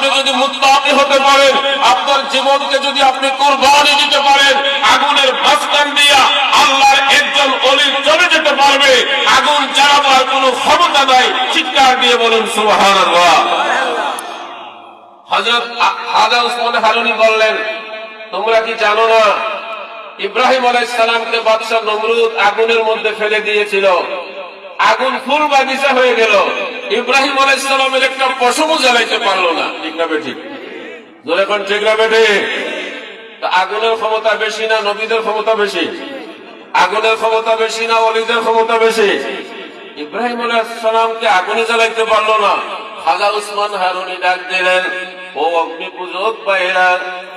আপনি যদি মুত্তাকি হতে পারেন, আপনার জীবনকে যদি আপনি কুরবানি দিতে পারেন, আগুনের মাঝখান দিয়া আল্লাহর একজন ওলি চলে যেতে পারবে, আগুন জ্বালাবার কোনো ক্ষমতা নাই। চিৎকার দিয়ে বলুন সুবহানাল্লাহ। হযরত খাজা ওসমান হারুনি বললেন, তোমরা কি জানো না ইব্রাহিম আলাইহিস সালামকে বাদশা নমরুদ আগুনের মধ্যে ফেলে দিয়েছিল, আগুন ফুল বাগিচা হয়ে গেল, ইব্রাহিম আলাইহিস সালামের একটা পশমও জ্বালাইতে পারলো না। ঠিক না বেঠিক? জোরে কোন ঠিক না বেঠিক? আগুনের ক্ষমতা বেশি না নবীদের ক্ষমতা বেশি? আগুনের ক্ষমতা বেশি না ওলিদের ক্ষমতা বেশি? ইব্রাহিম আলাইহিস সালামকে আগুনে জ্বালাইতে পারলো না। খাজা ওসমান হারুনি ডাক দিলেন, ও অগ্নি পূজক ভাইরা,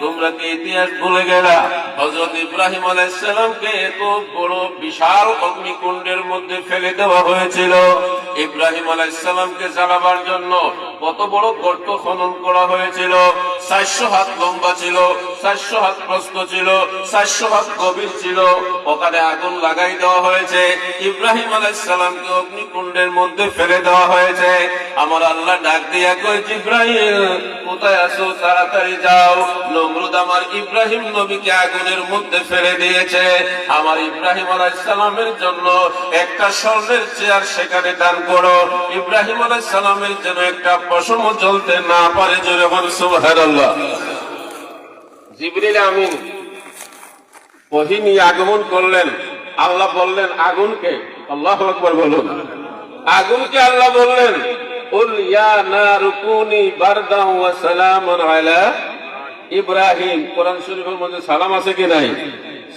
তোমরা কি ইতিহাস ভুলে গেলা? হযরত ইব্রাহিম আলাইহিস সালামকে এত বড় বিশাল অগ্নিকুণ্ডের মধ্যে ফেলে দেওয়া হয়েছিল। ইব্রাহিম আলাইহিস সালামকে জ্বালাবার জন্য কত বড় গর্ত খনন করা হয়েছিল। 400 হাত লম্বা ছিল, 400 হাত প্রস্থ ছিল, 400 হাত গভীর ছিল। ওখানে আগুন লাগাই দেওয়া হয়েছে, ইব্রাহিম আলাইহিস সালামকে অগ্নিকুণ্ডের মধ্যে ফেলে দেওয়া হয়েছে। আমার আল্লাহ ডাক দিয়া কয়, জিবরাইল কোথায় আছো? তাড়াতাড়ি যাও, নমরুদ আমার ইব্রাহিম নবীকে আগুনের মধ্যে ফেলে দিয়েছে। আমার ইব্রাহিম আলাইহিস সালামের জন্য একটা স্বর্ণের চেয়ার সেখানে দান করো, ইব্রাহিম আলাইহিস সালামের জন্য একটা পশমও জ্বলতে না পারে। জোরে বল সুবহানাল্লাহ। জিবরিল আমিন ওহী নিয়ে আগমন করলেন। আল্লাহ বললেন আগুনকে, আল্লাহু আকবার বলুন, আগুনকে আল্লাহ বললেন, কুল ইয়া নারু কুনি বারদান ওয়া সালামান আলা ইব্রাহিম। কোরআন শরীফের মধ্যে সালাম আছে কি নাই?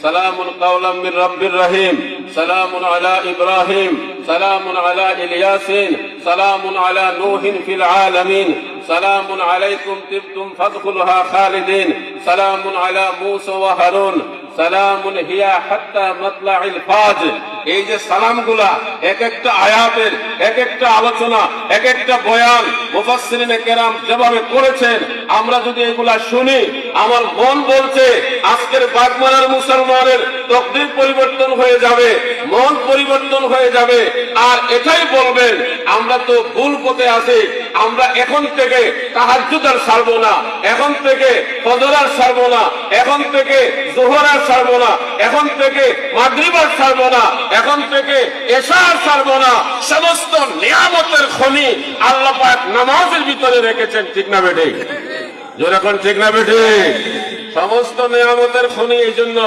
সালামুন কাওলাম মির রাব্বির রহিম, সালামুন আলা ইব্রাহিম, সালামুন আলা ইলিয়াসিন, সালামুন আলা নূহিন ফিল আলামিন, সালামুন আলাইকুম তিবতুম ফাদখুলুহা খালিদিন, সালামুন আলা মূসা ওয়া হারুন, সালামুন হিয়া হাত্তা মাতলাইল ফাজর। এই যে সালামগুলা এক একটা আয়াতের, এক একটা আলোচনা, এক একটা বয়ান মুফাসসিরিনে কেরাম যেভাবে করেছেন, আমরা যদি এগুলা শুনি, আমার মন বলছে আজকের বাগমারার মুসলমানের তকদির পরিবর্তন হয়ে যাবে, মন পরিবর্তন হয়ে যাবে। আর এটাই বলবেন, আমরা তো ভুল পথে আছি, আমরা এখন থেকে তাহাজ্জুদ আর ছাড়বো না, এখন থেকে ফজর আর ছাড়বো না, এখন থেকে যোহর আর ছাড়বো না, এখন থেকে মাগরিব আর ছাড়বো না, এখন থেকে এশা আর ছাড়বো না। সমস্ত নিয়ামতের খনি আল্লাহ পাক নামাজের ভিতরে রেখেছেন। ঠিক না বেঠিক? জোরে কোন ঠিক না বেঠিক? সমস্ত নিয়ামতের খনি। এই জন্য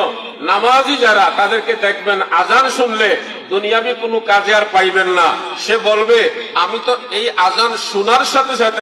নামাজি যারা, তাদেরকে দেখবেন আজান শুনলে দুনিয়াবি কোনো কাজে আর পাইবেন না। সে বলবে আমি তো এই আজান শোনার সাথে সাথে